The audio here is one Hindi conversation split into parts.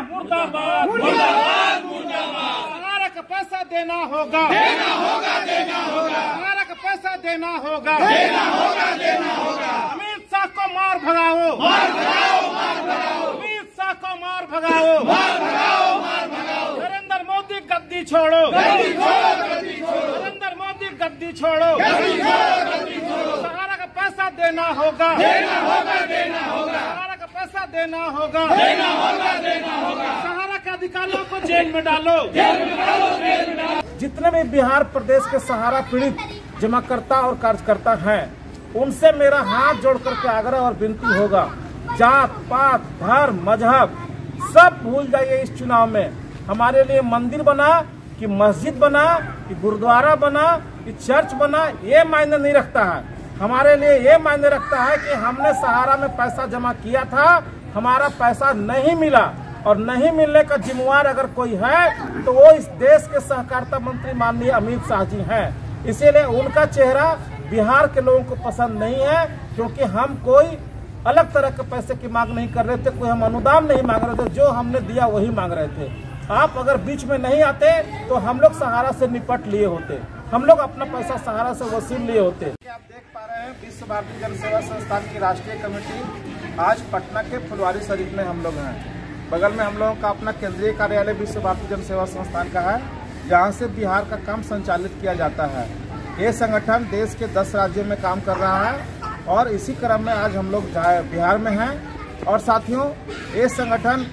मुर्दाबाद मुर्दाबाद मुर्दाबाद। सहारा का पैसा देना होगा, देना होगा, देना होगा। सहारा का पैसा देना होगा, देना होगा, देना होगा। अमित शाह को मार भगाओ, मार भगाओ, मार भगाओ। अमित शाह को मार भगाओ, मार भगाओ, मार भगाओ। नरेंद्र मोदी गद्दी छोड़ो, गद्दी छोड़ो, गद्दी छोड़ो। नरेंद्र मोदी गद्दी छोड़ो, गद्दी छोड़ो, गद्दी छोड़ो। सहारा का पैसा देना होगा, देना होगा, देना होगा। सहारा का पैसा देना होगा, देना होगा, देना होगा। सहारा के अधिकारियों को जेल में डालो, जेल में डालो, जेल में डालो। जितने भी बिहार प्रदेश के सहारा पीड़ित जमाकर्ता और कार्यकर्ता हैं, उनसे मेरा हाथ जोड़ करके आग्रह और विनती होगा, जात पात धर्म मजहब सब भूल जाइए। इस चुनाव में हमारे लिए मंदिर बना कि मस्जिद बना कि गुरुद्वारा बना कि चर्च बना, ये मायने नहीं रखता है। हमारे लिए ये मायने रखता है कि हमने सहारा में पैसा जमा किया था, हमारा पैसा नहीं मिला और नहीं मिलने का जिम्मेवार अगर कोई है तो वो इस देश के सहकारिता मंत्री माननीय अमित शाह जी हैं। इसीलिए उनका चेहरा बिहार के लोगों को पसंद नहीं है, क्योंकि हम कोई अलग तरह के पैसे की मांग नहीं कर रहे थे, कोई हम अनुदान नहीं मांग रहे थे, जो हमने दिया वही मांग रहे थे। आप अगर बीच में नहीं आते तो हम लोग सहारा से निपट लिए होते, हम लोग अपना पैसा सहारा से वसूल लिए होते। आप देख पा रहे हैं विश्व भारती जन सेवा संस्थान की राष्ट्रीय कमेटी आज पटना के फुलवारी शरीफ में हम लोग हैं। बगल में हम लोगों का अपना केंद्रीय कार्यालय विश्व भारती जन सेवा संस्थान का है, जहाँ से बिहार का काम संचालित किया जाता है। ये संगठन देश के 10 राज्यों में काम कर रहा है और इसी क्रम में आज हम लोग बिहार में हैं। और साथियों, ये संगठन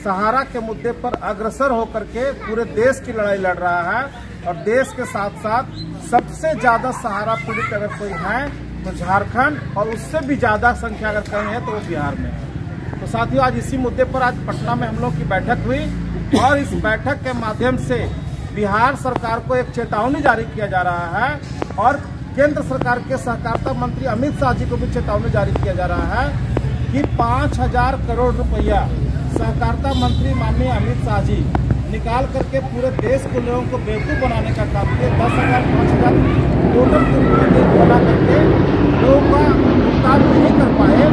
सहारा के मुद्दे पर अग्रसर होकर के पूरे देश की लड़ाई लड़ रहा है और देश के साथ साथ सबसे ज्यादा सहारा पीड़ित अगर कोई है तो झारखंड, और उससे भी ज्यादा संख्या अगर कहीं है तो वो बिहार में है। तो साथियों, आज इसी मुद्दे पर आज पटना में हम लोग की बैठक हुई और इस बैठक के माध्यम से बिहार सरकार को एक चेतावनी जारी किया जा रहा है और केंद्र सरकार के सहकारिता मंत्री अमित शाह जी को भी चेतावनी जारी किया जा रहा है कि 5000 करोड़ रुपया सहकारिता मंत्री माननीय अमित शाह जी निकाल करके पूरे देश के लोगों को बेवकूफ बनाने का काम किया। 10,000 5,000 टोटल बना करके लोगों का भुगतान नहीं कर पाए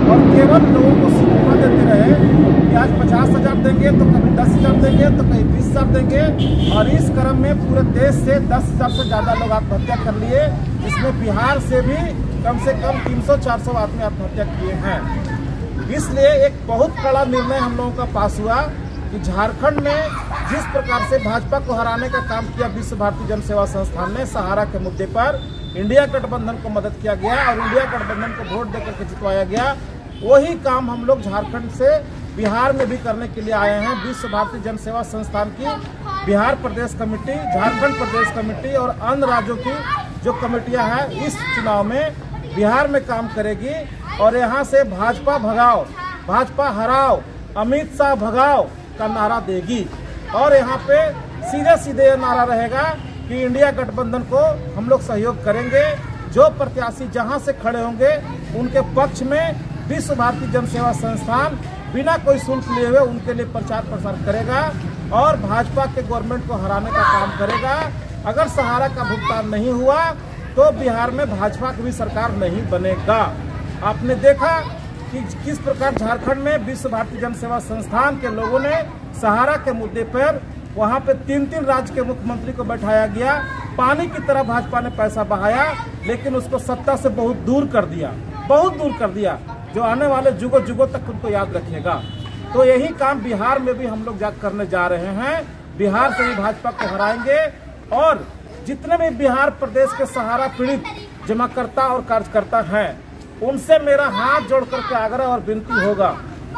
और केवल लोगों को सिनेमा देते रहे कि आज 50,000 देंगे तो कभी 10,000 देंगे तो कहीं 20,000 देंगे। और इस क्रम में पूरे देश से 10,000 से ज्यादा लोग आत्महत्या कर लिए, जिसमें बिहार से भी कम से कम 300-400 आदमी आत्महत्या किए हैं। इसलिए एक बहुत कड़ा निर्णय हम लोगों का पास हुआ कि झारखंड में जिस प्रकार से भाजपा को हराने का काम किया विश्व भारती जन सेवा संस्थान ने, सहारा के मुद्दे पर इंडिया गठबंधन को मदद किया गया और इंडिया गठबंधन को वोट देकर के जितवाया गया, वही काम हम लोग झारखंड से बिहार में भी करने के लिए आए हैं। विश्व भारती जन सेवा संस्थान की बिहार प्रदेश कमेटी, झारखंड प्रदेश कमेटी और अन्य राज्यों की जो कमेटियां हैं इस चुनाव में बिहार में काम करेगी और यहाँ से भाजपा भगाओ, भाजपा हराओ, अमित शाह भगाओ का नारा देगी। और यहाँ पे सीधे सीधे ये नारा रहेगा कि इंडिया गठबंधन को हम लोग सहयोग करेंगे। जो प्रत्याशी जहाँ से खड़े होंगे उनके पक्ष में विश्व भारती जन सेवा संस्थान बिना कोई शुल्क लिए हुए उनके लिए प्रचार प्रसार करेगा और भाजपा के गवर्नमेंट को हराने का काम करेगा। अगर सहारा का भुगतान नहीं हुआ तो बिहार में भाजपा की भी सरकार नहीं बनेगा। आपने देखा कि किस प्रकार झारखंड में विश्व भारती जन सेवा संस्थान के लोगों ने सहारा के मुद्दे पर वहां पे 3-3 राज्य के मुख्यमंत्री को बैठाया गया, पानी की तरह भाजपा ने पैसा बहाया, लेकिन उसको सत्ता से बहुत दूर कर दिया, बहुत दूर कर दिया, जो आने वाले जुगों जुगों तक उनको याद रखेगा। तो यही काम बिहार में भी हम लोग करने जा रहे हैं। बिहार से भी भाजपा को हराएंगे और जितने भी बिहार प्रदेश के सहारा पीड़ित जमाकर्ता और कार्यकर्ता हैं, उनसे मेरा हाथ जोड़ करके आग्रह और विनती होगा,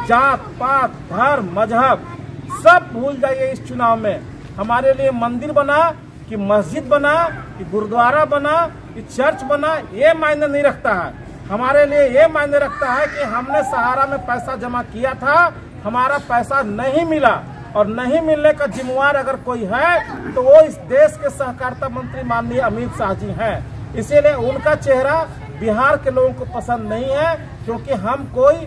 जात पात धर्म मजहब सब भूल जाइए। इस चुनाव में हमारे लिए मंदिर बना कि मस्जिद बना कि गुरुद्वारा बना कि चर्च बना, ये मायने नहीं रखता है। हमारे लिए ये मायने रखता है कि हमने सहारा में पैसा जमा किया था, हमारा पैसा नहीं मिला और नहीं मिलने का जिम्मेवार अगर कोई है तो वो इस देश के सहकारिता मंत्री माननीय अमित शाह जी हैं। इसीलिए उनका चेहरा बिहार के लोगों को पसंद नहीं है, क्योंकि हम कोई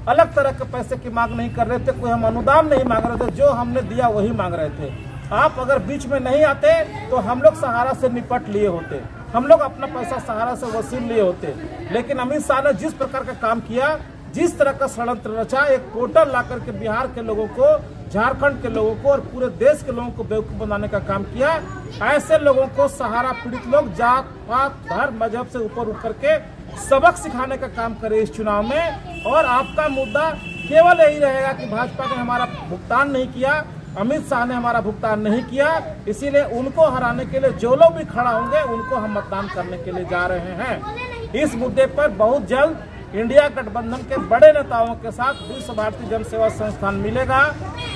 अलग तरह के पैसे की मांग नहीं कर रहे थे, कोई हम अनुदान नहीं मांग रहे थे, जो हमने दिया वही मांग रहे थे। आप अगर बीच में नहीं आते तो हम लोग सहारा से निपट लिए होते, हम लोग अपना पैसा सहारा से वसूल लिए होते। लेकिन अमित शाह ने जिस प्रकार का काम किया जिस तरह का षड्यंत्र रचा, एक पोर्टल ला करके बिहार के लोगों को, झारखंड के लोगों को और पूरे देश के लोगों को बेवकूफ बनाने का काम किया। ऐसे लोगों को सहारा पीड़ित लोग जात पात धर्म मजहब से ऊपर उठ करके सबक सिखाने का काम करे इस चुनाव में। और आपका मुद्दा केवल यही रहेगा कि भाजपा ने हमारा भुगतान नहीं किया, अमित शाह ने हमारा भुगतान नहीं किया, इसीलिए उनको हराने के लिए जो लोग भी खड़ा होंगे उनको हम मतदान करने के लिए जा रहे हैं। इस मुद्दे पर बहुत जल्द इंडिया गठबंधन के बड़े नेताओं के साथ विश्व भारती जन सेवा संस्थान मिलेगा,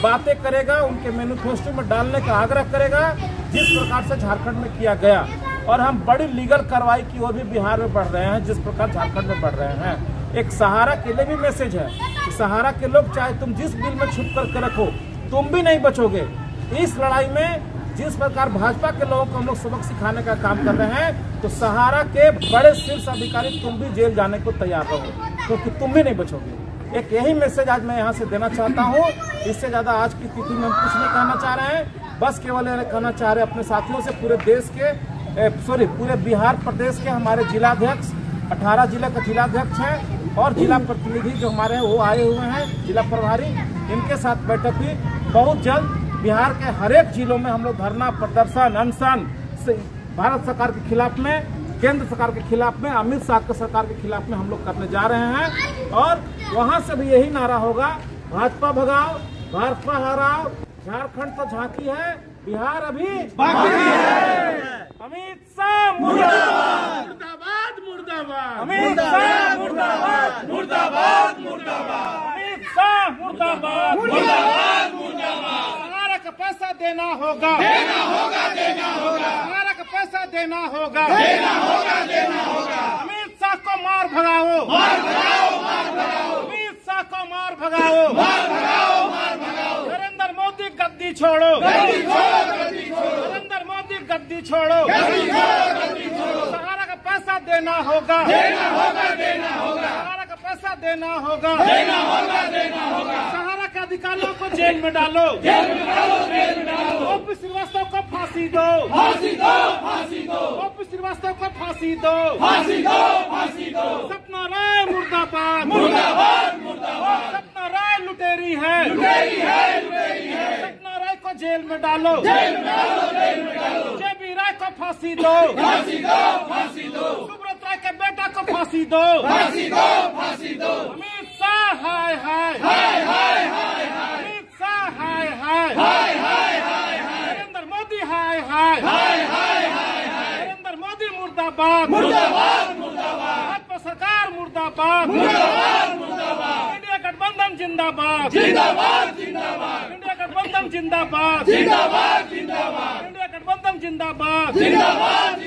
बातें करेगा, उनके मैनिफेस्टो में डालने का आग्रह करेगा जिस प्रकार से झारखंड में किया गया। और हम बड़ी लीगल कार्रवाई की ओर भी बिहार में बढ़ रहे हैं जिस प्रकार झारखंड में बढ़ रहे हैं। एक सहारा के लिए भी मैसेज है कि सहारा के लोग चाहे तुम जिस बिल में छुप करके रखो, तुम भी नहीं बचोगे। इस लड़ाई में जिस प्रकार भाजपा के लोगों को हम लोग सबक सिखाने का काम कर रहे हैं, तो सहारा के बड़े शीर्ष अधिकारी तुम भी जेल जाने को तैयार रहो, क्योंकि तुम भी नहीं बचोगे। एक यही मैसेज आज मैं यहाँ से देना चाहता हूँ। इससे ज्यादा आज की तिथि में हम कुछ नहीं कहना चाह रहे हैं, बस केवल ये कहना चाह रहे हैं अपने साथियों से, पूरे देश के पूरे बिहार प्रदेश के हमारे जिलाध्यक्ष, 18 जिले का जिलाध्यक्ष है और जिला प्रतिनिधि जो हमारे हैं वो आए हुए हैं, जिला प्रभारी, इनके साथ बैठक हुई। बहुत जल्द बिहार के हर एक जिलों में हम लोग धरना प्रदर्शन अनशन भारत सरकार के खिलाफ में, केंद्र सरकार के खिलाफ में, अमित शाह के सरकार के खिलाफ में हम लोग करने जा रहे हैं। और वहां से भी यही नारा होगा, भाजपा भगाओ, भाजपा हराओ, झारखंड तो झांकी है, बिहार अभी बाकी है। अमित शाह मुर्दाबाद, मुर्दाबाद, मुर्दाबाद, अमित शाह मुर्दाबाद, मुर्दाबाद, मुर्दाबाद, अमित शाह मुर्दाबाद, मुर्दाबाद, मुर्दाबाद। सहारा का पैसा देना होगा, देना होगा, देना होगा। सहारा का पैसा देना होगा, देना होगा, देना होगा। अमित शाह को मार भगाओ, मार भगाओ, मार भगाओ। अमित शाह को मार भगाओ, मार भगाओ, मार भगाओ। नरेंद्र मोदी गद्दी छोड़ो, गद्दी छोड़ो, गद्दी छोड़ो। नरेंद्र मोदी गद्दी छोड़ो, गद्दी छोड़ो, गद्दी छोड़ो। सहारा का पैसा देना होगा, देना होगा, देना होगा। सहारा का पैसा देना होगा, देना होगा, देना होगा। सहारा के अधिकारियों को जेल में डालो, जेल में डालो, जेल में डालो। ओपी श्रीवास्तव को फांसी दो, फांसी दो, फांसी दो। ओपी श्रीवास्तव को फांसी दो, फांसी दो, फांसी दो। सपना राय मुर्दाबाद, मुर्दाबाद, मुर्दाबाद। सपना राय लुटेरी है, लुटेरी है, लुटेरी है। सपना राय को जेल में डालो, जेल में डालो, जेल में डालो। जेबी राय को फांसी दो, फांसी दो, फांसी दो। सुब्रत राय के बेटा को फांसी दो, फांसी दो, फांसी दो। अमित शाह हाय हाय, हाय हाय, हाय हाय। अमित शाह हाय हाय, हाय हाय, हाय हाय। नरेंद्र मोदी हाय हाय, हाय हाय, हाय हाय। नरेंद्र मोदी मुर्दाबाद, मुर्दाबाद, मुर्दाबाद। भाजपा सरकार मुर्दाबाद, मुर्दाबाद, मुर्दाबाद। इंडिया गठबंधन जिंदाबाद, जिंदाबाद, जिंदाबाद। इंडिया गठबंधन जिंदाबाद, जिंदाबाद, जिंदाबाद। इंडिया गठबंधन जिंदाबाद, जिंदाबाद।